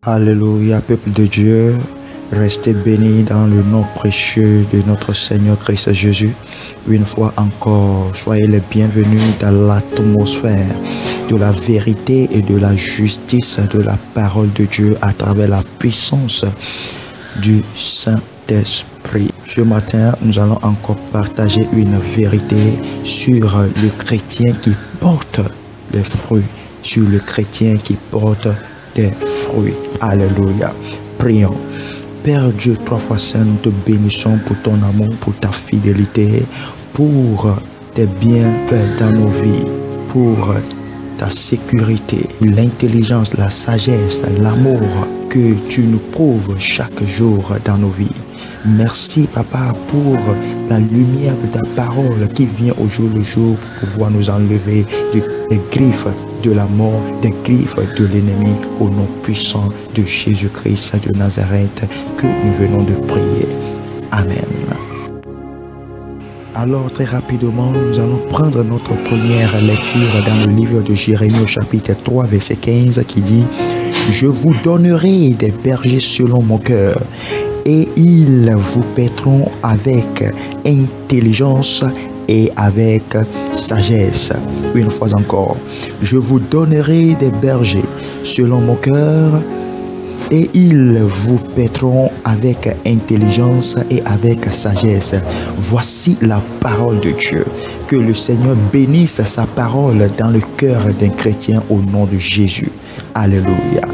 Alléluia, peuple de Dieu, restez bénis dans le nom précieux de notre Seigneur Christ Jésus. Une fois encore, soyez les bienvenus dans l'atmosphère de la vérité et de la justice de la parole de Dieu à travers la puissance du Saint-Esprit. Ce matin, nous allons encore partager une vérité sur le chrétien qui porte des fruits, sur le chrétien qui porte des fruits. Alléluia. Prions. Père Dieu, 3 fois saint, nous te bénissons pour ton amour, pour ta fidélité, pour tes bienfaits dans nos vies, pour ta sécurité, l'intelligence, la sagesse, l'amour que tu nous prouves chaque jour dans nos vies. Merci, Papa, pour la lumière de ta parole qui vient au jour le jour pour pouvoir nous enlever des griffes de la mort, des griffes de l'ennemi, au nom puissant de Jésus-Christ de Nazareth que nous venons de prier. Amen. Alors, très rapidement, nous allons prendre notre première lecture dans le livre de Jérémie au chapitre 3, verset 15 qui dit « Je vous donnerai des bergers selon mon cœur, et ils vous paîtront avec intelligence et avec sagesse. » Une fois encore, je vous donnerai des bergers selon mon cœur, et ils vous paîtront avec intelligence et avec sagesse. Voici la parole de Dieu. Que le Seigneur bénisse sa parole dans le cœur d'un chrétien au nom de Jésus. Alléluia.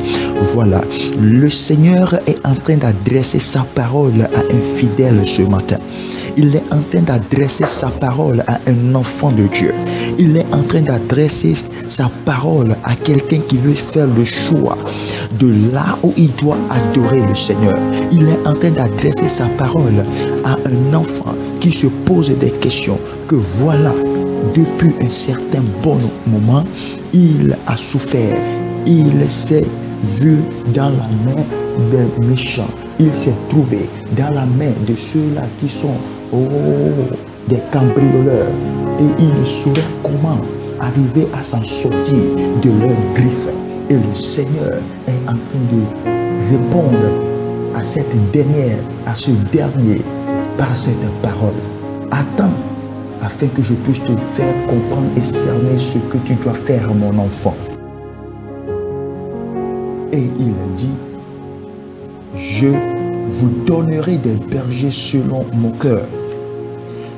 Voilà, le Seigneur est en train d'adresser sa parole à un fidèle ce matin. Il est en train d'adresser sa parole à un enfant de Dieu. Il est en train d'adresser sa parole à quelqu'un qui veut faire le choix de là où il doit adorer le Seigneur. Il est en train d'adresser sa parole à un enfant qui se pose des questions que voilà, depuis un certain bon moment, il a souffert. Il s'est vu dans la main des méchants. Il s'est trouvé dans la main de ceux-là qui sont des cambrioleurs. Et il ne saurait comment arriver à s'en sortir de leurs griffes. Et le Seigneur est en train de répondre à cette dernière, à ce dernier, par cette parole. Attends, afin que je puisse te faire comprendre et cerner ce que tu dois faire, mon enfant. Et il dit, je vous donnerai des bergers selon mon cœur,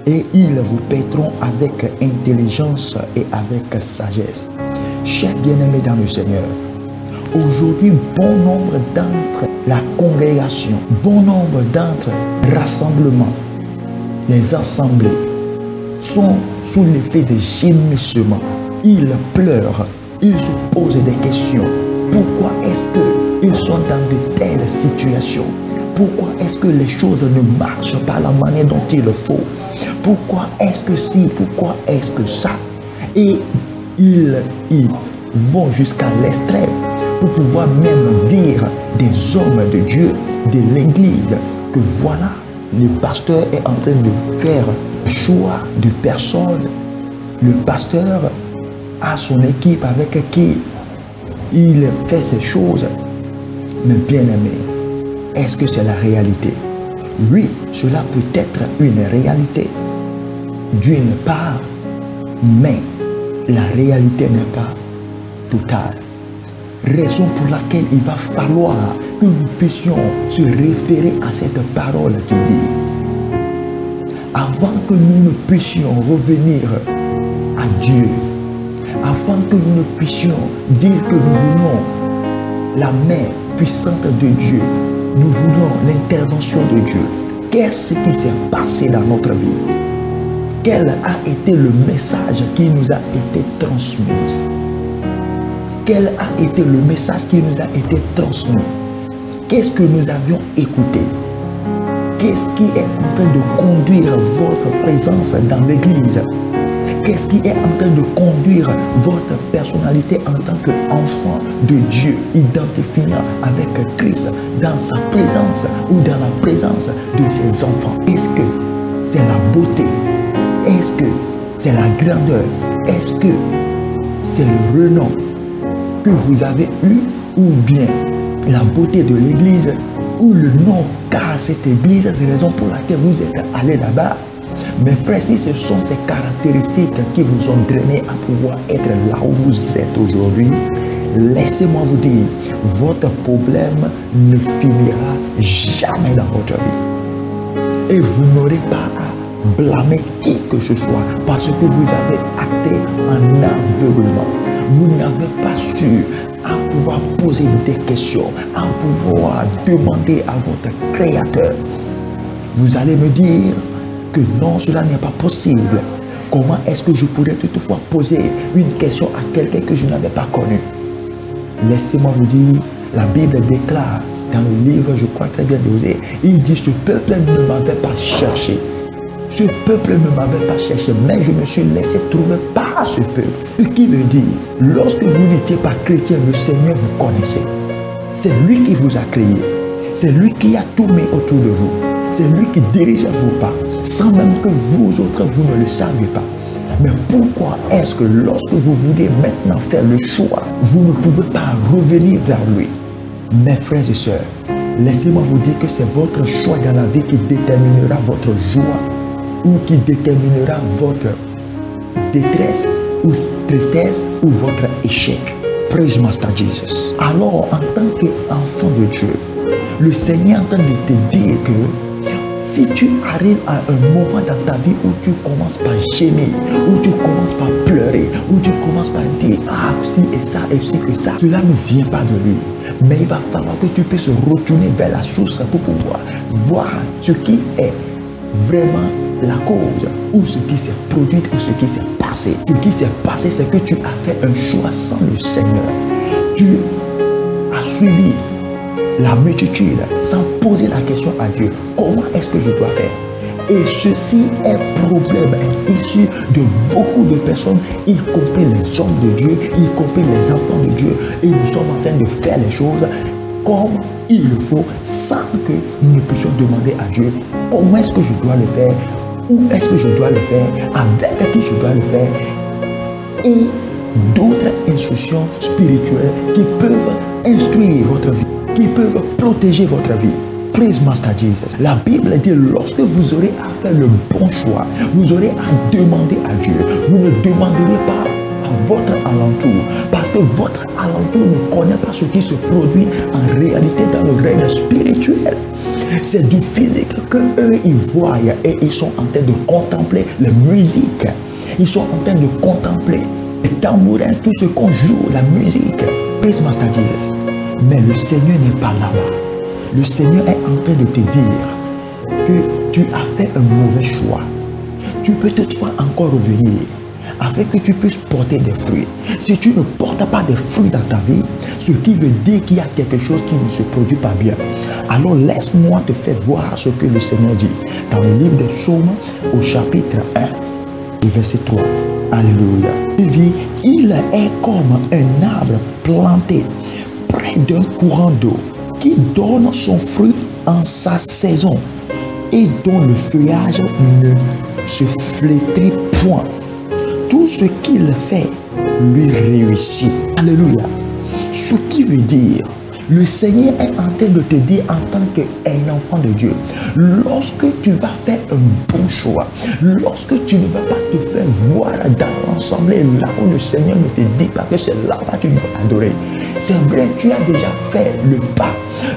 et ils vous paîtront avec intelligence et avec sagesse. Chers bien-aimés dans le Seigneur, aujourd'hui, bon nombre d'entre la congrégation, bon nombre d'entre rassemblements, les assemblées, sont sous l'effet de gémissements. Ils pleurent, ils se posent des questions. Pourquoi est-ce qu'ils sont dans de telles situations? Pourquoi est-ce que les choses ne marchent pas la manière dont il le faut? Pourquoi est-ce que si? Pourquoi est-ce que ça? Et ils vont jusqu'à l'extrême pour pouvoir même dire des hommes de Dieu, de l'Église, que voilà, le pasteur est en train de faire choix de personnes. Le pasteur a son équipe avec qui il fait ces choses. Mais bien aimé, est-ce que c'est la réalité? Oui, cela peut être une réalité d'une part, mais la réalité n'est pas totale. Raison pour laquelle il va falloir que nous puissions se référer à cette parole qui dit, avant que nous ne puissions revenir à Dieu, afin que nous ne puissions dire que nous voulons la main puissante de Dieu, nous voulons l'intervention de Dieu. Qu'est-ce qui s'est passé dans notre vie? Quel a été le message qui nous a été transmis? Quel a été le message qui nous a été transmis? Qu'est-ce que nous avions écouté? Qu'est-ce qui est en train de conduire votre présence dans l'église? Qu'est-ce qui est en train de conduire votre personnalité en tant qu'enfant de Dieu, identifiant avec Christ dans sa présence ou dans la présence de ses enfants? Est-ce que c'est la beauté? Est-ce que c'est la grandeur? Est-ce que c'est le renom que vous avez eu? Ou bien la beauté de l'église ou le nom qu'a cette église, c'est la raison pour laquelle vous êtes allé là-bas. Mes frères, si ce sont ces caractéristiques qui vous ont drainé à pouvoir être là où vous êtes aujourd'hui, laissez-moi vous dire, votre problème ne finira jamais dans votre vie. Et vous n'aurez pas à blâmer qui que ce soit parce que vous avez acté un aveuglement. Vous n'avez pas su à pouvoir poser des questions, à pouvoir demander à votre Créateur. Vous allez me dire que non, cela n'est pas possible. Comment est-ce que je pourrais toutefois poser une question à quelqu'un que je n'avais pas connu? Laissez-moi vous dire, la Bible déclare dans le livre, je crois très bien d'Osée, il dit, ce peuple ne m'avait pas cherché. Ce peuple ne m'avait pas cherché, mais je me suis laissé trouver par ce peuple. Ce qui veut dire, lorsque vous n'étiez pas chrétien, le Seigneur vous connaissait. C'est lui qui vous a créé. C'est lui qui a tout mis autour de vous. C'est lui qui dirige vos pas, sans même que vous autres, vous ne le saviez pas. Mais pourquoi est-ce que lorsque vous voulez maintenant faire le choix, vous ne pouvez pas revenir vers lui? Mes frères et sœurs, laissez-moi vous dire que c'est votre choix dans la vie qui déterminera votre joie ou qui déterminera votre détresse ou tristesse ou votre échec. Praise Master Jesus. Alors, en tant qu'enfant de Dieu, le Seigneur est en train de te dire que si tu arrives à un moment dans ta vie où tu commences par gémir, où tu commences par pleurer, où tu commences par dire « Ah, si et ça, et si que ça », cela ne vient pas de lui. Mais il va falloir que tu puisses retourner vers la source pour pouvoir voir ce qui est vraiment la cause, ou ce qui s'est produit, ou ce qui s'est passé. Ce qui s'est passé, c'est que tu as fait un choix sans le Seigneur. Tu as suivi la multitude sans poser la question à Dieu. Comment est-ce que je dois faire? Et ceci est problème issu de beaucoup de personnes, y compris les hommes de Dieu, y compris les enfants de Dieu. Et nous sommes en train de faire les choses comme il le faut, sans que nous ne puissions demander à Dieu comment est-ce que je dois le faire, où est-ce que je dois le faire, avec qui je dois le faire, et d'autres instructions spirituelles qui peuvent instruire votre vie, qui peuvent protéger votre vie. Praise Master Jesus. La Bible dit, lorsque vous aurez à faire le bon choix, vous aurez à demander à Dieu. Vous ne demanderez pas à votre alentour, parce que votre alentour ne connaît pas ce qui se produit en réalité dans le règne spirituel. C'est du physique que eux ils voient et ils sont en train de contempler la musique. Ils sont en train de contempler les tambourins, tout ce qu'on joue, la musique. Praise Master Jesus. Mais le Seigneur n'est pas là-bas. Le Seigneur est en train de te dire que tu as fait un mauvais choix. Tu peux toutefois encore revenir afin que tu puisses porter des fruits. Si tu ne portes pas des fruits dans ta vie, ce qui veut dire qu'il y a quelque chose qui ne se produit pas bien. Alors laisse-moi te faire voir ce que le Seigneur dit dans le livre des Psaumes au chapitre 1 et verset 3. Alléluia. Il dit, il est comme un arbre planté près d'un courant d'eau qui donne son fruit en sa saison et dont le feuillage ne se flétrit point. Tout ce qu'il fait lui réussit. Alléluia. Ce qui veut dire, le Seigneur est en train de te dire en tant qu'un enfant de Dieu, lorsque tu vas faire un bon choix, lorsque tu ne vas pas te faire voir dans l'ensemble là où le Seigneur ne te dit pas que c'est là-bas que tu dois adorer. C'est vrai, tu as déjà fait le pas,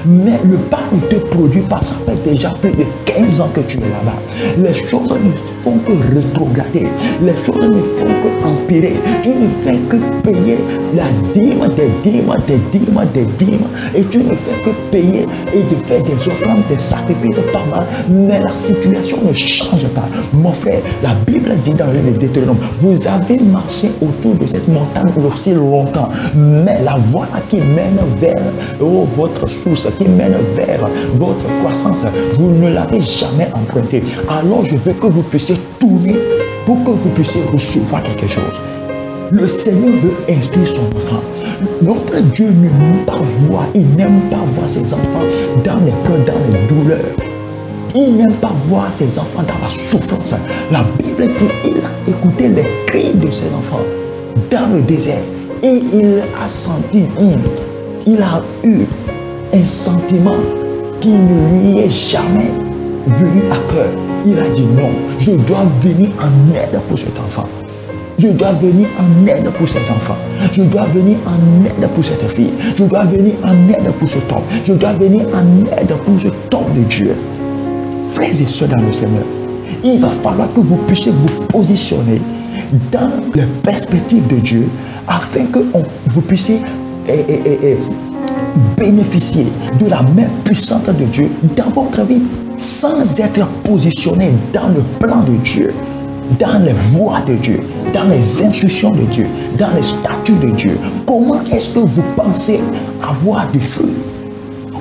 mais le pas ne te produit pas. Ça fait déjà plus de 15 ans que tu es là-bas. Les choses ne font que rétrograder. Les choses ne font que empirer. Tu ne fais que payer la dîme, des dîmes, des dîmes, des dîmes. Et tu ne fais que payer et de faire des offrandes, des sacrifices pas mal. Mais la situation ne change pas. Mon frère, la Bible dit dans le Deutéronome, vous avez marché autour de cette montagne aussi longtemps. Mais la voie qui mène vers votre source, qui mène vers votre croissance, vous ne l'avez jamais emprunté. Alors je veux que vous puissiez tourner pour que vous puissiez recevoir quelque chose. Le Seigneur veut instruire son enfant. Notre Dieu n'aime pas voir, il n'aime pas voir ses enfants dans les peurs, dans les douleurs. Il n'aime pas voir ses enfants dans la souffrance. La Bible dit qu'il a écouté les cris de ses enfants dans le désert. Et il a senti, il a eu un sentiment qui ne lui est jamais venu à cœur. Il a dit non, je dois venir en aide pour cet enfant. Je dois venir en aide pour ses enfants. Je dois venir en aide pour cette fille. Je dois venir en aide pour cet homme. Je dois venir en aide pour cet homme de Dieu. Frères et sœurs dans le Seigneur, il va falloir que vous puissiez vous positionner dans les perspectives de Dieu afin que vous puissiez bénéficier de la main puissante de Dieu dans votre vie sans être positionné dans le plan de Dieu, dans les voies de Dieu, dans les instructions de Dieu, dans les statuts de Dieu. Comment est-ce que vous pensez avoir des fruits?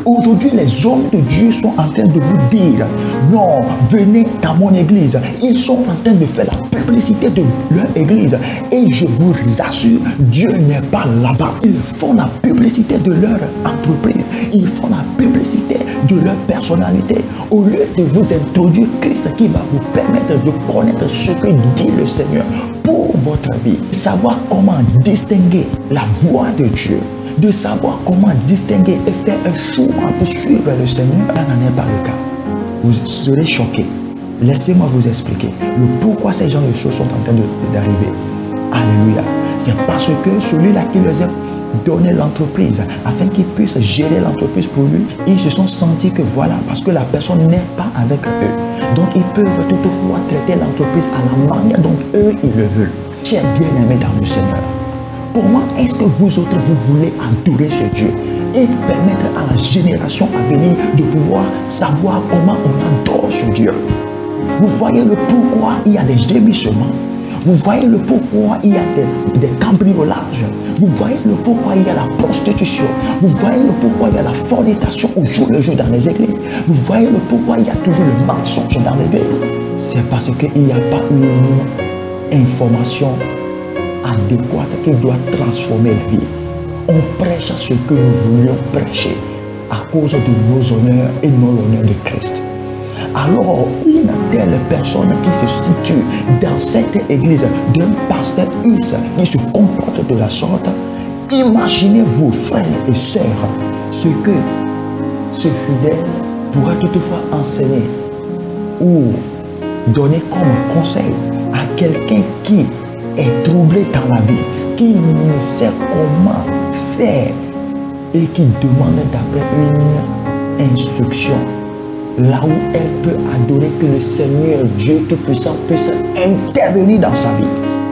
Aujourd'hui, les hommes de Dieu sont en train de vous dire, non, venez dans mon église. Ils sont en train de faire la publicité de leur église. Et je vous assure, Dieu n'est pas là-bas. Ils font la publicité de leur entreprise. Ils font la publicité de leur personnalité. Au lieu de vous introduire Christ qui va vous permettre de connaître ce que dit le Seigneur pour votre vie. Savoir comment distinguer la voix de Dieu, de savoir comment distinguer et faire un choix pour suivre le Seigneur, ça n'en est pas le cas. Vous serez choqués. Laissez-moi vous expliquer le pourquoi ces gens de choses sont en train d'arriver. Alléluia. C'est parce que celui-là qui leur a donné l'entreprise, afin qu'ils puissent gérer l'entreprise pour lui, ils se sont sentis que voilà, parce que la personne n'est pas avec eux. Donc ils peuvent toutefois traiter l'entreprise à la manière dont eux, ils le veulent. Chers bien-aimés dans le Seigneur, comment est-ce que vous autres, vous voulez adorer ce Dieu et permettre à la génération à venir de pouvoir savoir comment on adore ce Dieu? Vous voyez le pourquoi il y a des gémissements. Vous voyez le pourquoi il y a des cambriolages. Vous voyez le pourquoi il y a la prostitution. Vous voyez le pourquoi il y a la fornication au jour le jour dans les églises. Vous voyez le pourquoi il y a toujours le mensonge dans l'église. C'est parce qu'il n'y a pas une information adéquate qui doit transformer la vie. On prêche ce que nous voulions prêcher à cause de nos honneurs et non l'honneur de Christ. Alors, une telle personne qui se situe dans cette église d'un pasteur X qui se comporte de la sorte, imaginez-vous, frères et sœurs, ce que ce fidèle pourra toutefois enseigner ou donner comme conseil à quelqu'un qui est troublé dans la vie, qui ne sait comment faire et qui demande d'après une instruction. Là où elle peut adorer que le Seigneur Dieu Tout-Puissant puisse intervenir dans sa vie.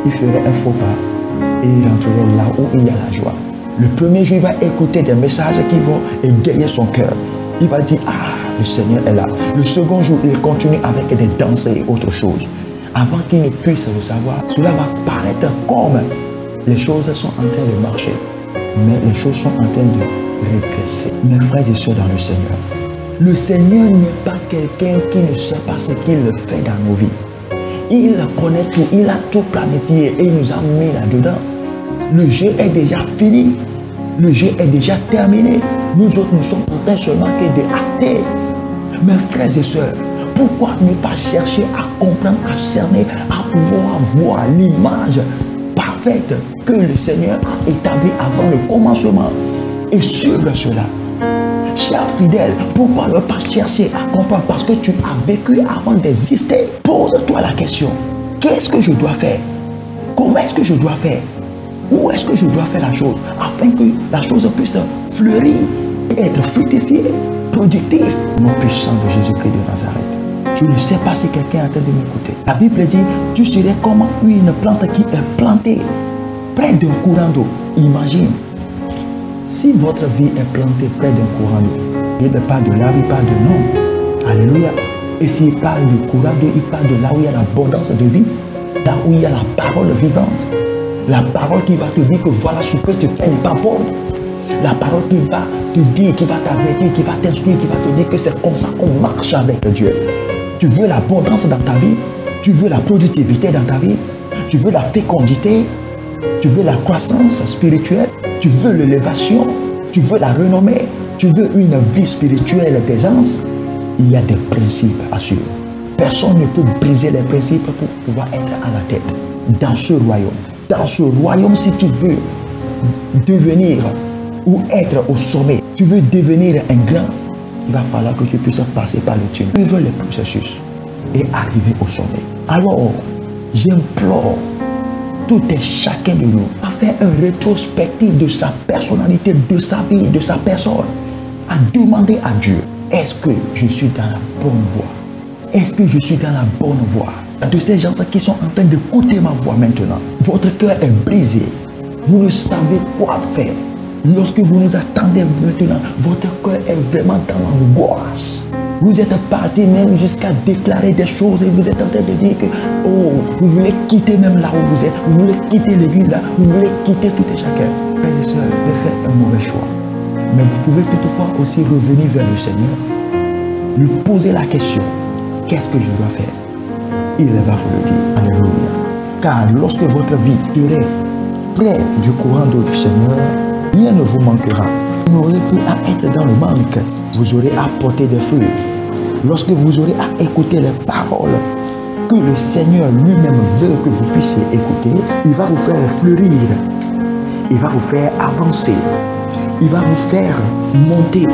Il ferait un faux pas et il entrerait là où il y a la joie. Le premier jour, il va écouter des messages qui vont égayer son cœur. Il va dire, ah, le Seigneur est là. Le second jour, il continue avec des danses et autre chose. Avant qu'il ne puisse le savoir, cela va paraître comme les choses sont en train de marcher. Mais les choses sont en train de régresser. Mes frères et sœurs dans le Seigneur n'est pas quelqu'un qui ne sait pas ce qu'il fait dans nos vies. Il connaît tout, il a tout planifié et il nous a mis là-dedans. Le jeu est déjà fini, le jeu est déjà terminé. Nous autres, nous sommes en train seulement que d'acter. Mes frères et sœurs, pourquoi ne pas chercher à comprendre, à cerner, à pouvoir voir l'image parfaite que le Seigneur a établie avant le commencement et suivre cela? Cher fidèle, pourquoi ne pas chercher à comprendre? Parce que tu as vécu avant d'exister. Pose-toi la question. Qu'est-ce que je dois faire? Comment est-ce que je dois faire? Où est-ce que je dois faire la chose? Afin que la chose puisse fleurir, être fructifiée, productive. Nom puissant de Jésus-Christ de Nazareth. Tu ne sais pas si quelqu'un est en train de m'écouter. La Bible dit, tu serais comme une plante qui est plantée près d'un courant d'eau. Imagine. Si votre vie est plantée près d'un courant d'eau, il ne parle de là où il parle de nom. Alléluia. Et s'il parle de courant d'eau, il parle de là où il y a l'abondance de vie, là où il y a la parole vivante. La parole qui va te dire que voilà ce que tu fais n'est pas bon. La parole qui va te dire, qui va t'avertir, qui va t'instruire, qui va te dire que c'est comme ça qu'on marche avec Dieu. Tu veux l'abondance dans ta vie, tu veux la productivité dans ta vie, tu veux la fécondité, tu veux la croissance spirituelle, tu veux l'élévation, tu veux la renommée, tu veux une vie spirituelle d'aisance. Il y a des principes à suivre. Personne ne peut briser les principes pour pouvoir être à la tête dans ce royaume. Dans ce royaume, si tu veux devenir ou être au sommet, Tu veux devenir un grand, il va falloir que tu puisses passer par le tunnel. Vivre le processus et arriver au sommet. Alors, j'implore tout et chacun de nous à faire un rétrospectif de sa personnalité, de sa vie, de sa personne, à demander à Dieu, est-ce que je suis dans la bonne voie? Est-ce que je suis dans la bonne voie? De ces gens qui sont en train d'écouter ma voix maintenant, votre cœur est brisé, vous ne savez quoi faire. Lorsque vous nous attendez maintenant, votre cœur est vraiment dans l'angoisse. Vous êtes parti même jusqu'à déclarer des choses et vous êtes en train de dire que oh, vous voulez quitter même là où vous êtes, vous voulez quitter l'église là, vous voulez quitter tout et chacun. Frères et sœurs, vous faites un mauvais choix. Mais vous pouvez toutefois aussi revenir vers le Seigneur, lui poser la question, qu'est-ce que je dois faire? Il va vous le dire. Alléluia. Car lorsque votre vie serait près du courant d'eau du Seigneur, rien ne vous manquera. Vous n'aurez plus à être dans le manque. Vous aurez à porter des fruits. Lorsque vous aurez à écouter les paroles que le Seigneur lui-même veut que vous puissiez écouter, il va vous faire fleurir. Il va vous faire avancer. Il va vous faire monter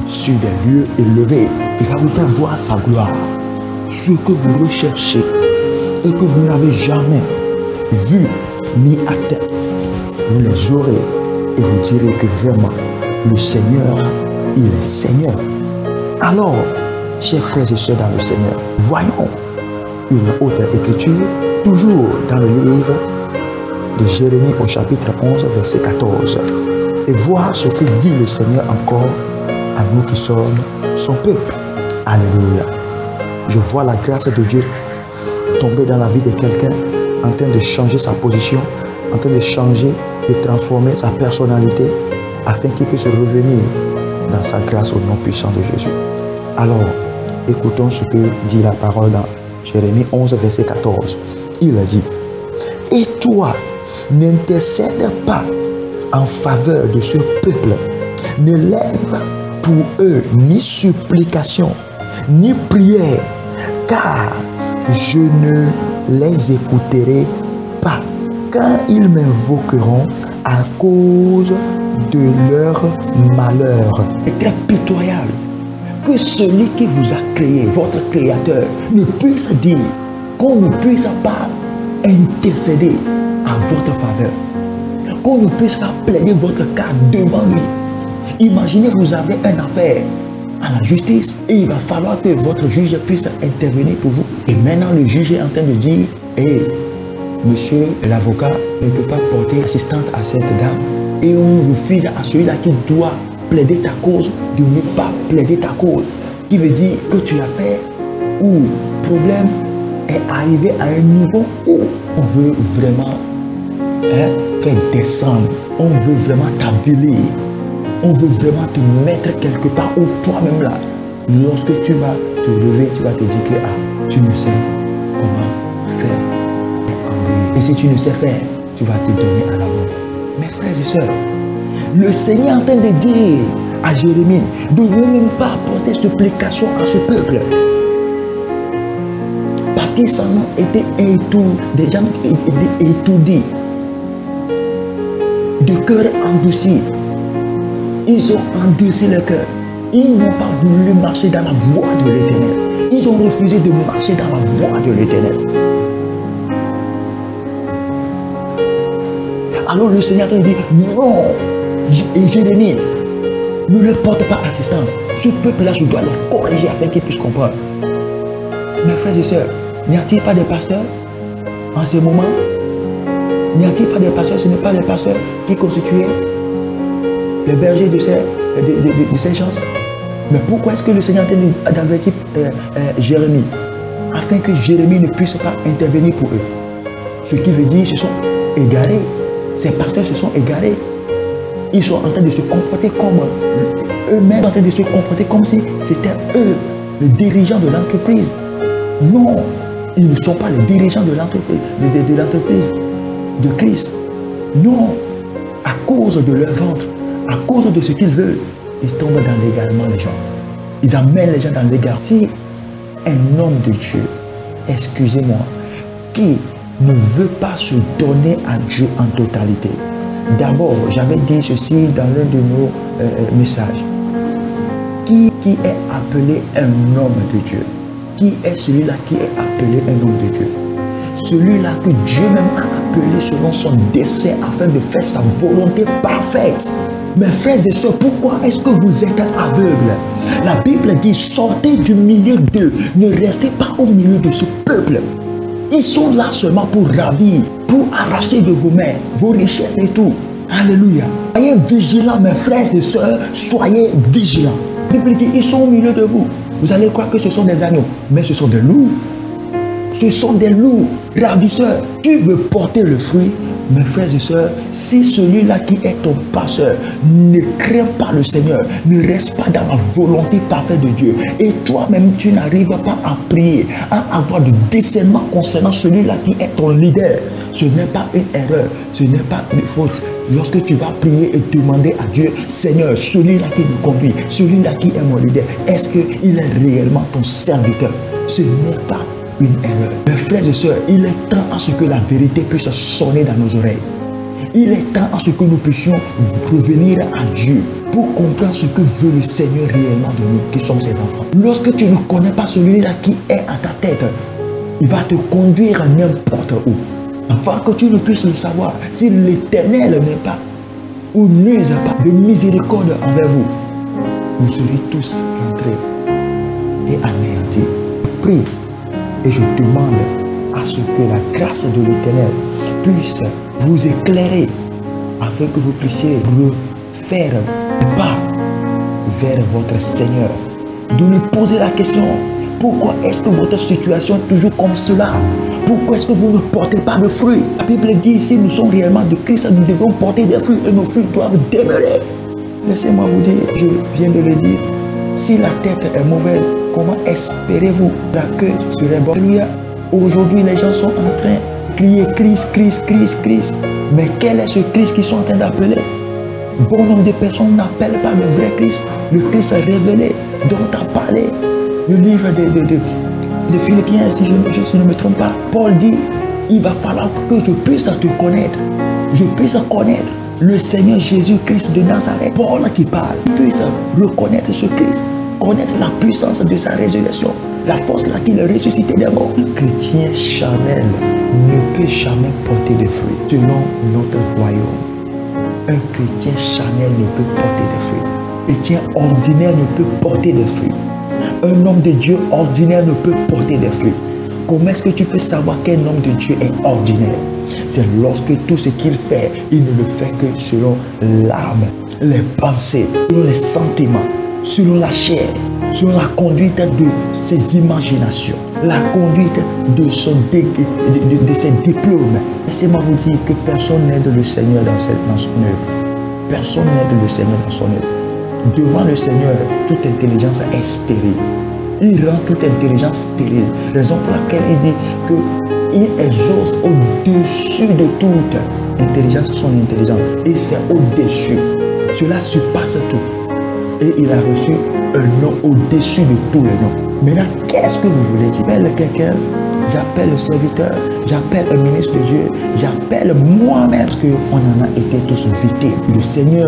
sur des lieux élevés. Il va vous faire voir sa gloire. Ce que vous recherchez et que vous n'avez jamais vu ni atteint, vous les aurez et vous direz que vraiment, le Seigneur, il est Seigneur. Alors, chers frères et sœurs dans le Seigneur, voyons une autre écriture, toujours dans le livre de Jérémie au chapitre 11, verset 14. Et voir ce que dit le Seigneur encore à nous qui sommes son peuple. Alléluia. Je vois la grâce de Dieu tomber dans la vie de quelqu'un en train de changer sa position, en train de changer, de transformer sa personnalité afin qu'il puisse revenir dans sa grâce au nom puissant de Jésus. Alors, écoutons ce que dit la parole dans Jérémie 11, verset 14. Il a dit, « Et toi, n'intercède pas en faveur de ce peuple, n'élève pour eux ni supplication, ni prière, car je ne les écouterai pas quand ils m'invoqueront à cause de leur malheur. » C'est très pitoyable que celui qui vous a créé, votre créateur, ne puisse dire qu'on ne puisse pas intercéder à votre faveur, qu'on ne puisse pas plaider votre cas devant lui. Imaginez, vous avez une affaire à la justice et il va falloir que votre juge puisse intervenir pour vous. Et maintenant, le juge est en train de dire, hey, monsieur l'avocat ne peut pas porter assistance à cette dame. Et on refuse à celui-là qui doit plaider ta cause de ne pas plaider ta cause. Qui veut dire que tu as fait ou le problème est arrivé à un niveau où on veut vraiment faire descendre. On veut vraiment t'aviler. On veut vraiment te mettre quelque part où toi-même là, lorsque tu vas te lever, tu vas te dire que ah, tu ne sais comment faire. Et si tu ne sais faire, tu vas te donner à la mort. Mes frères et sœurs, le Seigneur est en train de dire à Jérémie de ne même pas apporter supplication à ce peuple. Parce qu'ils s'en ont été des gens étourdis, de cœur endurci. Ils ont endurci le cœur. Ils n'ont pas voulu marcher dans la voie de l'Éternel. Ils ont refusé de marcher dans la voie de l'Éternel. Alors le Seigneur a dit, non, et Jérémie, ne leur porte pas assistance. Ce peuple-là, je dois les corriger afin qu'ils puissent comprendre. Mes frères et sœurs, n'y a-t-il pas de pasteurs en ce moment? N'y a-t-il pas de pasteurs? Ce n'est pas les pasteurs qui constituaient les bergers de ces gens. Mais pourquoi est-ce que le Seigneur a d'avertir Jérémie? Afin que Jérémie ne puisse pas intervenir pour eux. Ce qui veut dire qu'ils se sont égarés. Ces pasteurs se sont égarés. Ils sont en train de se comporter comme eux-mêmes, en train de se comporter comme si c'était eux, les dirigeants de l'entreprise. Non, ils ne sont pas les dirigeants de l'entreprise de Christ. Non, à cause de leur ventre, à cause de ce qu'ils veulent, ils tombent dans l'égarement les gens. Ils amènent les gens dans l'égard. Si un homme de Dieu, excusez-moi, qui ne veut pas se donner à Dieu en totalité. D'abord, j'avais dit ceci dans l'un de nos message. Qui est appelé un homme de Dieu? Qui est celui-là qui est appelé un homme de Dieu? Celui-là que Dieu même a appelé selon son dessein afin de faire sa volonté parfaite. Mes frères et sœurs, pourquoi est-ce que vous êtes aveugles? La Bible dit, sortez du milieu d'eux, ne restez pas au milieu de ce peuple. Ils sont là seulement pour ravir, pour arracher de vos mains vos richesses et tout. Alléluia. Soyez vigilants, mes frères et sœurs, soyez vigilants. La Bible dit, ils sont au milieu de vous. Vous allez croire que ce sont des agneaux, mais ce sont des loups. Ce sont des loups ravisseurs. Tu veux porter le fruit, mes frères et sœurs, si celui-là qui est ton pasteur ne craint pas le Seigneur, ne reste pas dans la volonté parfaite de Dieu, et toi-même tu n'arrives pas à prier, à avoir du discernement concernant celui-là qui est ton leader, ce n'est pas une erreur, ce n'est pas une faute. Lorsque tu vas prier et demander à Dieu, Seigneur, celui-là qui me conduit, celui-là qui est mon leader, est-ce qu'il est réellement ton serviteur? Ce n'est pas une erreur. Mes frères et sœurs, il est temps à ce que la vérité puisse sonner dans nos oreilles. Il est temps à ce que nous puissions revenir à Dieu pour comprendre ce que veut le Seigneur réellement de nous qui sommes ses enfants. Lorsque tu ne connais pas celui-là qui est à ta tête, il va te conduire à n'importe où. Afin que tu ne puisses le savoir, si l'Éternel n'est pas ou n'use pas de miséricorde envers vous, vous serez tous rentrés et anéantis. Prie. Et je demande à ce que la grâce de l'Éternel puisse vous éclairer afin que vous puissiez faire un pas vers votre Seigneur. De lui poser la question, pourquoi est-ce que votre situation est toujours comme cela? Pourquoi est-ce que vous ne portez pas de fruits? La Bible dit, si nous sommes réellement de Christ, nous devons porter des fruits et nos fruits doivent demeurer. Laissez-moi vous dire, je viens de le dire, si la tête est mauvaise, comment espérez-vous la queue serait bonne? Aujourd'hui, les gens sont en train de crier Christ, Christ, Christ, Christ. Mais quel est ce Christ qu'ils sont en train d'appeler? Bon nombre de personnes n'appellent pas le vrai Christ, le Christ révélé dont a parlé le livre de Philippiens, si je ne me trompe pas. Paul dit, il va falloir que je puisse te connaître, je puisse connaître le Seigneur Jésus-Christ de Nazareth. Paul qui parle, puisse reconnaître ce Christ, connaître la puissance de sa résurrection, la force là qu'il a ressuscité des morts. Un chrétien charnel ne peut jamais porter de fruits selon notre royaume. Un chrétien charnel ne peut porter de fruits. Un chrétien ordinaire ne peut porter de fruits. Un homme de Dieu ordinaire ne peut porter des fruits. Comment est-ce que tu peux savoir qu'un homme de Dieu est ordinaire? C'est lorsque tout ce qu'il fait, il ne le fait que selon l'âme, les pensées, selon les sentiments, selon la chair, selon la conduite de ses imaginations, la conduite de ses diplômes. Laissez-moi vous dire que personne n'aide le Seigneur dans son œuvre. Personne n'aide le Seigneur dans son œuvre. Devant le Seigneur, toute intelligence est stérile. Il rend toute intelligence stérile. Raison pour laquelle il dit qu'il exauce au-dessus de toute intelligence son intelligence. Et c'est au-dessus. Cela surpasse tout. Et il a reçu un nom au-dessus de tous les noms. Maintenant, qu'est-ce que vous voulez dire? J'appelle quelqu'un, j'appelle le serviteur, j'appelle un ministre de Dieu, j'appelle moi-même, parce qu'on en a été tous victimes. Le Seigneur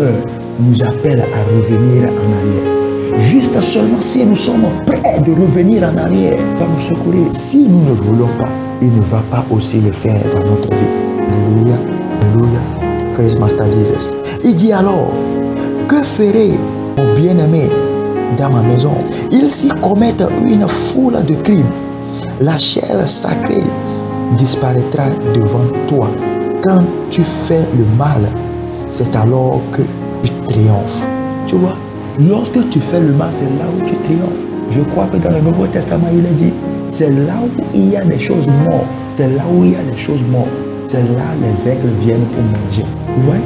nous appelle à revenir en arrière. Juste seulement si nous sommes prêts de revenir en arrière, il va nous secourir. Si nous ne voulons pas, il ne va pas aussi le faire dans notre vie. Alléluia, alléluia, praise Master Jesus. Il dit alors, que ferait mon bien-aimé dans ma maison? Il s'y commettent une foule de crimes. La chair sacrée disparaîtra devant toi. Quand tu fais le mal, c'est alors que tu triomphes. Tu vois, lorsque tu fais le mal, c'est là où tu triomphes. Je crois que dans le Nouveau Testament, il est dit, c'est là où il y a des choses mortes. C'est là où il y a des choses mortes. C'est là les aigles viennent pour manger. Vous voyez?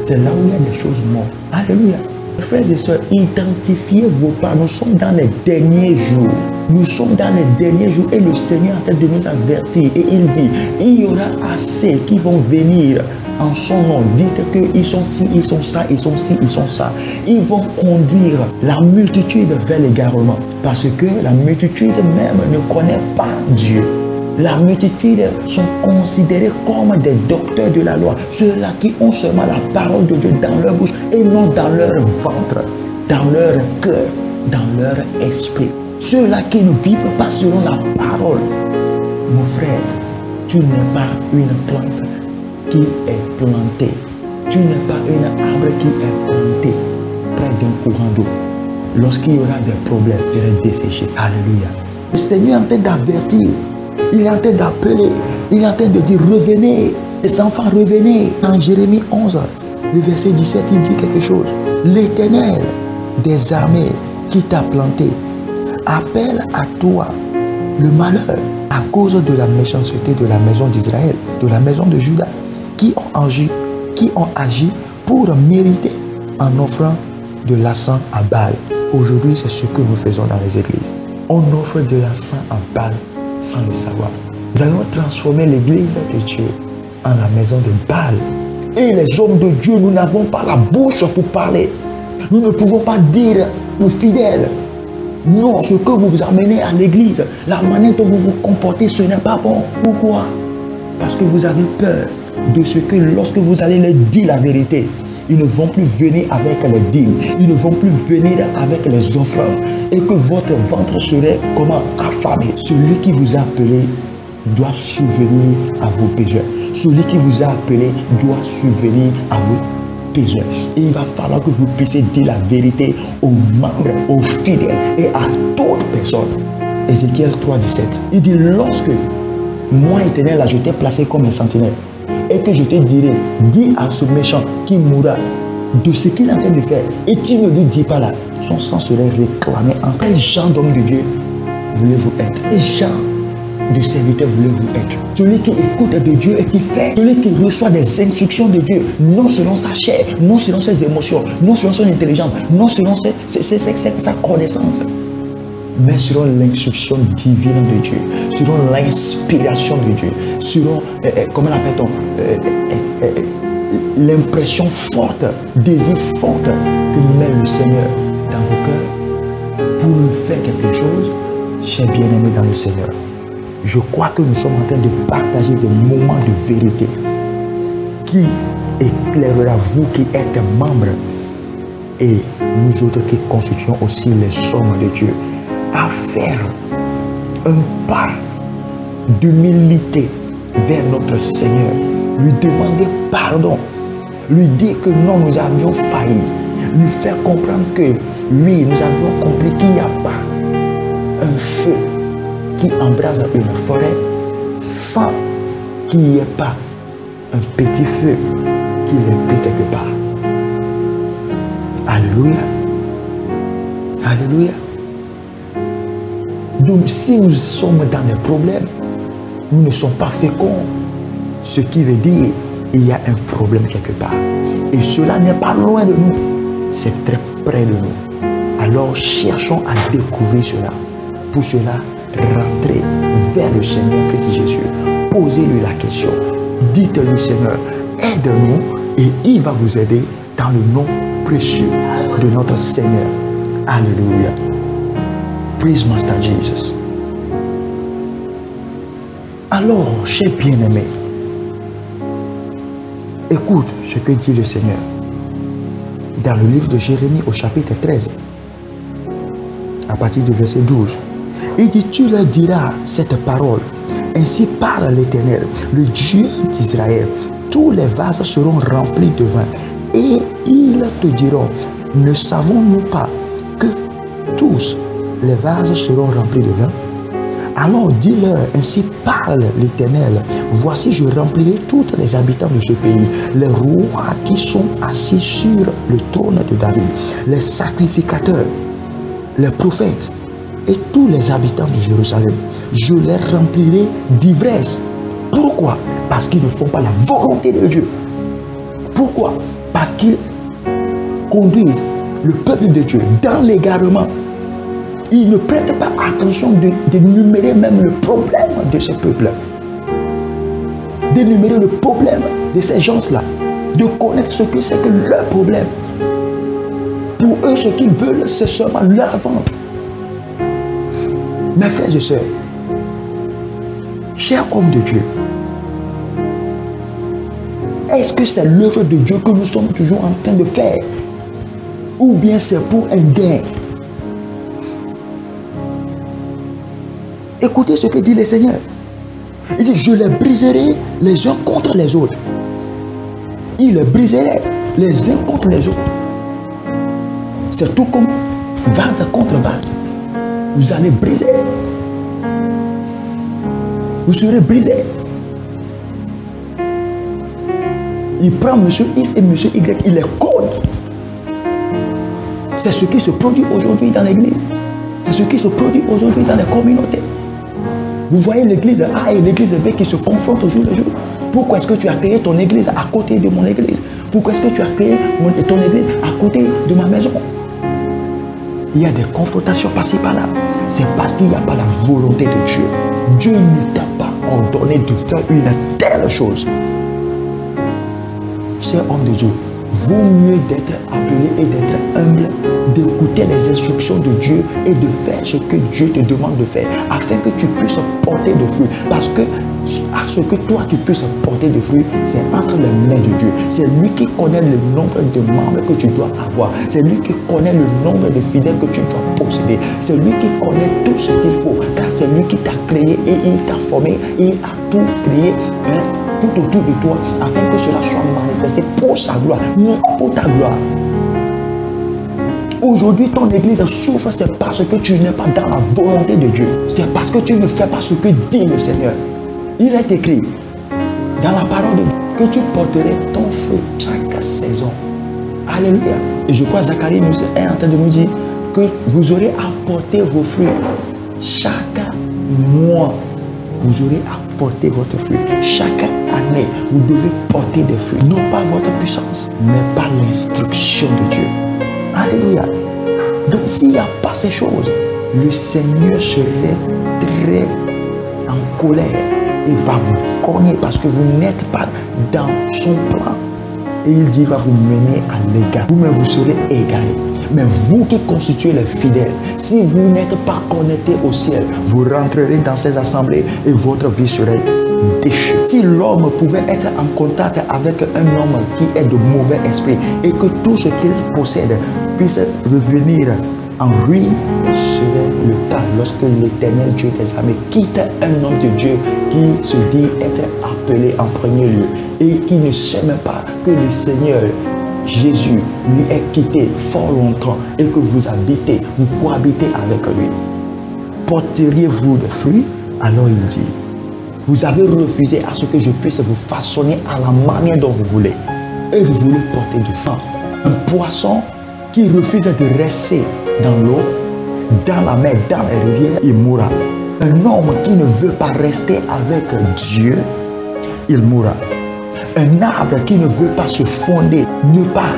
C'est là où il y a des choses mortes. Alléluia. Frères et sœurs, identifiez vos pas. Nous sommes dans les derniers jours. Nous sommes dans les derniers jours et le Seigneur est en train de nous avertir. Et il dit, il y aura assez qui vont venir en son nom. Dites qu'ils sont ci, ils sont ça, ils sont ci, ils sont ça. Ils vont conduire la multitude vers l'égarement. Parce que la multitude même ne connaît pas Dieu. La multitude sont considérés comme des docteurs de la loi. Ceux-là qui ont seulement la parole de Dieu dans leur bouche et non dans leur ventre, dans leur cœur, dans leur esprit. Ceux-là qui ne vivent pas selon la parole. Mon frère, tu n'es pas une plante qui est plantée. Tu n'es pas une arbre qui est planté près d'un courant d'eau. Lorsqu'il y aura des problèmes, tu seras desséché. Alléluia. Le Seigneur est en train d'avertir. Il est en train d'appeler. Il est en train de dire revenez. Les enfants, revenez. En Jérémie 11, le verset 17, il dit quelque chose. L'Éternel des armées qui t'a planté appelle à toi le malheur à cause de la méchanceté de la maison d'Israël, de la maison de Juda, qui ont agi pour mériter en offrant de l'encens à Baal. Aujourd'hui, c'est ce que nous faisons dans les églises. On offre de l'encens à Baal sans le savoir. Nous allons transformer l'église de Dieu en la maison de Baal. Et les hommes de Dieu, nous n'avons pas la bouche pour parler. Nous ne pouvons pas dire aux fidèles, non, ce que vous vous amenez à l'église, la manière dont vous vous comportez, ce n'est pas bon. Pourquoi? Parce que vous avez peur de ce que lorsque vous allez leur dire la vérité, ils ne vont plus venir avec les dîmes, ils ne vont plus venir avec les offrandes, et que votre ventre serait comment affamé. Celui qui vous a appelé doit subvenir à vos besoins. Celui qui vous a appelé doit subvenir à vos besoins. Et il va falloir que vous puissiez dire la vérité aux membres, aux fidèles et à toute personne. Ézéchiel 3,17. Il dit, lorsque moi, Éternel, là, je t'ai placé comme un sentinelle, et que je te dirai, dis à ce méchant qui mourra de ce qu'il est en train de faire, et tu ne lui dis pas là, son sang serait réclamé. En quel genre d'homme de Dieu voulez-vous être? Quel genre de serviteur voulez-vous être? Celui qui écoute de Dieu et qui fait, celui qui reçoit des instructions de Dieu, non selon sa chair, non selon ses émotions, non selon son intelligence, non selon sa connaissance, mais selon l'instruction divine de Dieu, selon l'inspiration de Dieu, selon, comment l'appelle-t-on, l'impression forte, désir forte que met le Seigneur dans vos cœurs pour faire quelque chose. Chers bien-aimés dans le Seigneur, je crois que nous sommes en train de partager des moments de vérité qui éclairera vous qui êtes membres et nous autres qui constituons aussi les hommes de Dieu à faire un pas d'humilité vers notre Seigneur, lui demander pardon, lui dire que non, nous avions failli, lui faire comprendre que oui, nous avions compris qu'il n'y a pas un feu qui embrase une forêt sans qu'il n'y ait pas un petit feu qui l'épée quelque part. Alléluia. Alléluia. Donc si nous sommes dans des problèmes, nous ne sommes pas féconds. Ce qui veut dire qu'il y a un problème quelque part. Et cela n'est pas loin de nous. C'est très près de nous. Alors cherchons à découvrir cela. Pour cela, rentrez vers le Seigneur Christ Jésus. Posez-lui la question. Dites-lui, Seigneur, aide-nous et il va vous aider dans le nom précieux de notre Seigneur. Alléluia. Praise Master Jesus. Alors, chers bien-aimés, écoute ce que dit le Seigneur dans le livre de Jérémie au chapitre 13, à partir du verset 12. Il dit, tu leur diras cette parole, ainsi parle l'Éternel, le Dieu d'Israël, tous les vases seront remplis de vin, et ils te diront, ne savons-nous pas que tous les vases seront remplis de vin? Alors dis-leur, ainsi parle l'Éternel, voici je remplirai tous les habitants de ce pays, les rois qui sont assis sur le trône de David, les sacrificateurs, les prophètes et tous les habitants de Jérusalem. Je les remplirai d'ivresse. Pourquoi? Parce qu'ils ne font pas la volonté de Dieu. Pourquoi? Parce qu'ils conduisent le peuple de Dieu dans l'égarement. Ils ne prêtent pas attention d'énumérer même le problème de ce peuple. D'énumérer le problème de ces gens-là. De connaître ce que c'est que leur problème. Pour eux, ce qu'ils veulent, c'est seulement leur vente. Mes frères et sœurs, Cher homme de Dieu, est-ce que c'est l'œuvre de Dieu que nous sommes toujours en train de faire? Ou bien c'est pour un gain? Écoutez ce que dit le Seigneur. Il dit, je les briserai les uns contre les autres. Il les briserait les uns contre les autres. C'est tout comme vase contre vase. Vous allez briser. Vous serez brisé. Il prend monsieur X et monsieur Y, il les colle. C'est ce qui se produit aujourd'hui dans l'église. C'est ce qui se produit aujourd'hui dans les communautés. Vous voyez l'église A et l'église B qui se confrontent au jour le jour. Pourquoi est-ce que tu as créé ton église à côté de mon église? Pourquoi est-ce que tu as créé ton église à côté de ma maison? Il y a des confrontations par-ci par-là. C'est parce qu'il n'y a pas la volonté de Dieu. Dieu ne t'a pas ordonné de faire une telle chose. Cher homme de Dieu, vaut mieux d'être appelé et d'être humble, d'écouter les instructions de Dieu et de faire ce que Dieu te demande de faire, afin que tu puisses porter de fruits. Parce que à ce que toi tu puisses porter de fruits, c'est entre les mains de Dieu. C'est lui qui connaît le nombre de membres que tu dois avoir. C'est lui qui connaît le nombre de fidèles que tu dois posséder. C'est lui qui connaît tout ce qu'il faut. Car c'est lui qui t'a créé et il t'a formé. Il a tout créé, tout autour de toi, afin que cela soit manifesté pour sa gloire, non pour ta gloire. Aujourd'hui, ton église souffre, c'est parce que tu n'es pas dans la volonté de Dieu. C'est parce que tu ne fais pas ce que dit le Seigneur. Il est écrit dans la parole de Dieu que tu porterais ton fruit chaque saison. Alléluia. Et je crois que Zacharie est en train de nous dire que vous aurez apporté vos fruits chaque mois. Vous aurez apporté votre fruit. Chaque année, vous devez porter des fruits. Non pas votre puissance, mais par l'instruction de Dieu. Alléluia. Donc s'il n'y a pas ces choses, le Seigneur serait très en colère et va vous cogner parce que vous n'êtes pas dans son plan. Et il dit, va vous mener à l'égard. Vous-même, vous serez égarés. Mais vous qui constituez les fidèles, si vous n'êtes pas connectés au ciel, vous rentrerez dans ces assemblées et votre vie serait déchue. Si l'homme pouvait être en contact avec un homme qui est de mauvais esprit et que tout ce qu'il possède puisse revenir en ruine, ce serait le cas lorsque l'Éternel Dieu des armées quitte un homme de Dieu qui se dit être appelé en premier lieu et qui ne sait même pas que le Seigneur Jésus lui est quitté fort longtemps et que vous habitez, vous cohabitez avec lui. Porteriez-vous des fruits? Alors il dit, vous avez refusé à ce que je puisse vous façonner à la manière dont vous voulez. Et vous voulez porter du sang. Un poisson qui refuse de rester dans l'eau, dans la mer, dans les rivières, il mourra. Un homme qui ne veut pas rester avec Dieu, il mourra. Un arbre qui ne veut pas se fonder, ne pas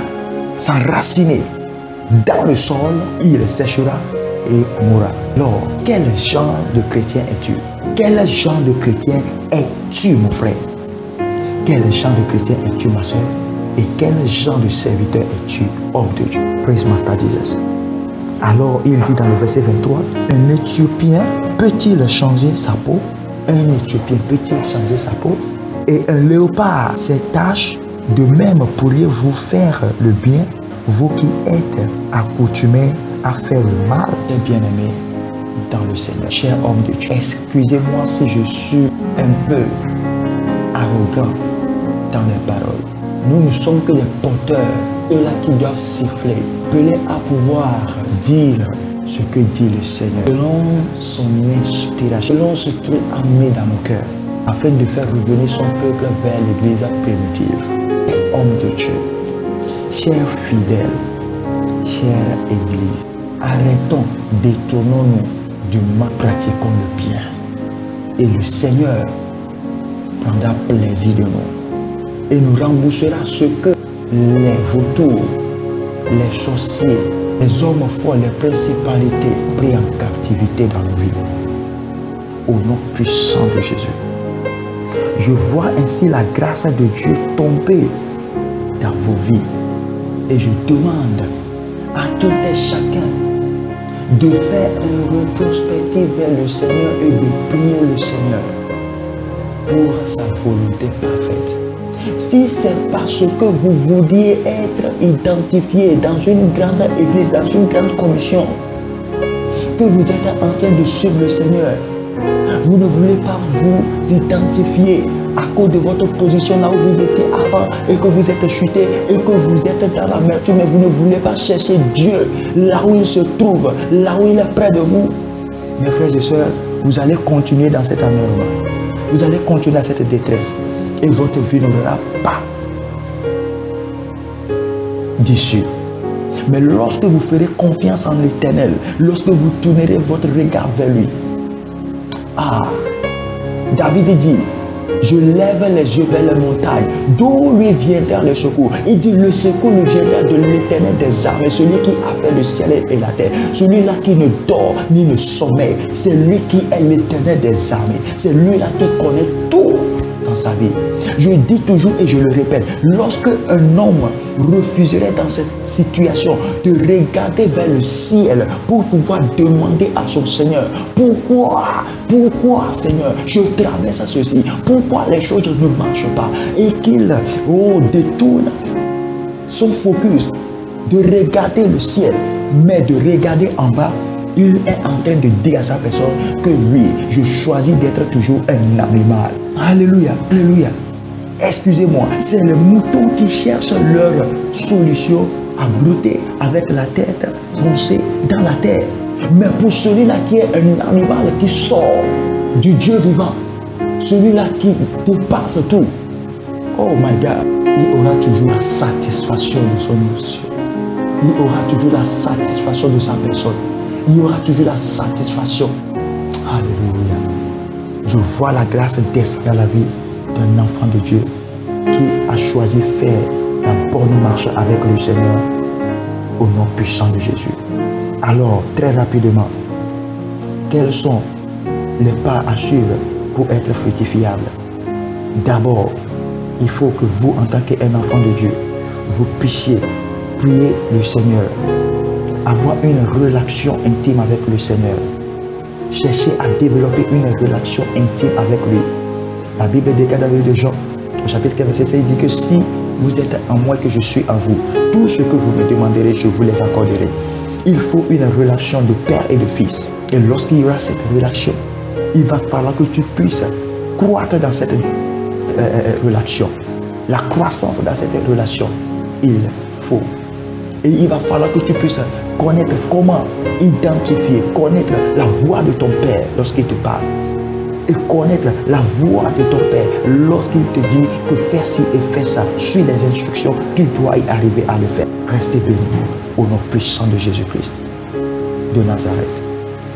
s'enraciner dans le sol, il séchera et mourra. Alors, quel genre de chrétien es-tu? Quel genre de chrétien es-tu, mon frère? Quel genre de chrétien es-tu, ma soeur? Et quel genre de serviteur es-tu, homme de Dieu? Praise Master Jesus. Alors, il dit dans le verset 23, un Éthiopien peut-il changer sa peau? Un Éthiopien peut-il changer sa peau? Et un léopard ses taches? De même pourriez-vous faire le bien, vous qui êtes accoutumés à faire le mal? Bien-aimé dans le Seigneur, cher homme de Dieu, excusez-moi si je suis un peu arrogant dans les paroles. Nous ne sommes que les porteurs, ceux-là qui doivent siffler, appelés à pouvoir dire ce que dit le Seigneur, selon son inspiration, selon ce qu'il a mis dans nos cœurs, afin de faire revenir son peuple vers l'église primitive. Et homme de Dieu, chers fidèles, chère église, arrêtons, détournons-nous du mal, pratiquons le bien. Et le Seigneur prendra plaisir de nous et nous remboursera ce que les vautours, les sorciers, les hommes folles, les principalités pris en captivité dans nos vies. Au nom puissant de Jésus. Je vois ainsi la grâce de Dieu tomber dans vos vies. Et je demande à tout et chacun de faire un rétrospective vers le Seigneur et de prier le Seigneur. pour sa volonté parfaite. Si c'est parce que vous vouliez être identifié dans une grande église, dans une grande commission, que vous êtes en train de suivre le Seigneur, vous ne voulez pas vous identifier à cause de votre position là où vous étiez avant et que vous êtes chuté et que vous êtes dans l'amertume, mais vous ne voulez pas chercher Dieu là où il se trouve, là où il est près de vous. Mes frères et sœurs, vous allez continuer dans cette amertume, vous allez continuer dans cette détresse et votre vie n'aura pas d'issue. Mais lorsque vous ferez confiance en l'Éternel, lorsque vous tournerez votre regard vers lui, David dit, je lève les yeux vers les montagnes, d'où lui viendra le secours. Il dit, le secours lui viendra de l'Éternel des armées, celui qui a fait le ciel et la terre, celui-là qui ne dort ni ne sommeille, c'est lui qui est l'Éternel des armées, c'est lui-là qui connaît tout dans sa vie. Je dis toujours et je le répète, lorsque un homme refuserait dans cette situation de regarder vers le ciel pour pouvoir demander à son Seigneur, pourquoi Seigneur, je traverse ceci, pourquoi les choses ne marchent pas, et qu'il détourne son focus de regarder le ciel, mais de regarder en bas, il est en train de dire à sa personne que oui, je choisis d'être toujours un animal. Alléluia, alléluia. Excusez-moi, c'est les moutons qui cherchent leur solution à brouter avec la tête foncée dans la terre. Mais pour celui-là qui est un animal qui sort du Dieu vivant, celui-là qui dépasse tout, oh my God, il aura toujours la satisfaction de son mission. Il aura toujours la satisfaction de sa personne. Il y aura toujours la satisfaction. Alléluia. Je vois la grâce descendre dans la vie d'un enfant de Dieu qui a choisi de faire la bonne marche avec le Seigneur au nom puissant de Jésus. Alors, très rapidement, quels sont les pas à suivre pour être fructifiable? D'abord, il faut que vous, en tant qu'un enfant de Dieu, vous puissiez prier le Seigneur, avoir une relation intime avec le Seigneur. Cherchez à développer une relation intime avec lui. La Bible déclare dans le livre de Jean, au chapitre 15, verset 6, il dit que si vous êtes en moi, que je suis en vous, tout ce que vous me demanderez, je vous les accorderai. Il faut une relation de père et de fils. Et lorsqu'il y aura cette relation, il va falloir que tu puisses croître dans cette relation. La croissance dans cette relation, il faut. Et il va falloir que tu puisses connaître comment identifier, connaître la voix de ton Père lorsqu'il te parle. Et connaître la voix de ton Père lorsqu'il te dit que fais ci et fais ça. Suis les instructions, tu dois y arriver à le faire. Restez bénis au nom puissant de Jésus-Christ de Nazareth.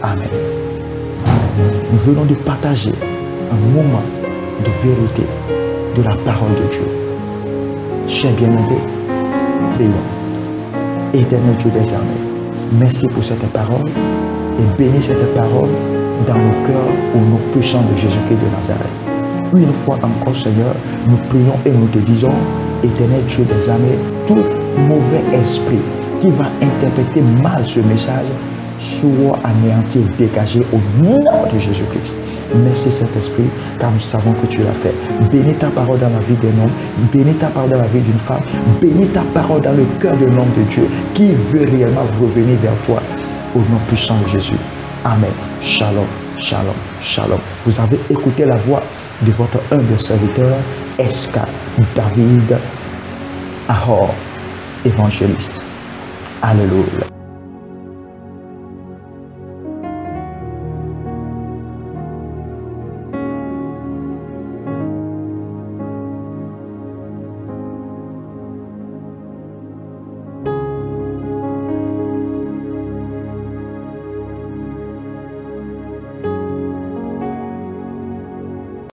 Amen. Amen. Nous venons de partager un moment de vérité de la parole de Dieu. Chers bien-aimés, prions. Éternel Dieu des armées, merci pour cette parole et bénis cette parole dans nos cœurs au nom puissant de Jésus-Christ de Nazareth. Une fois encore, Seigneur, nous prions et nous te disons, Éternel Dieu des armées, tout mauvais esprit qui va interpréter mal ce message soit anéanti et dégagé au nom de Jésus-Christ. Merci Saint-Esprit, car nous savons que tu l'as fait. Bénis ta parole dans la vie d'un homme, bénis ta parole dans la vie d'une femme, bénis ta parole dans le cœur de l'homme de Dieu qui veut réellement revenir vers toi au nom puissant de Jésus. Amen. Shalom, shalom, shalom. Vous avez écouté la voix de votre humble serviteur, S.K. David Ahor, évangéliste. Alléluia.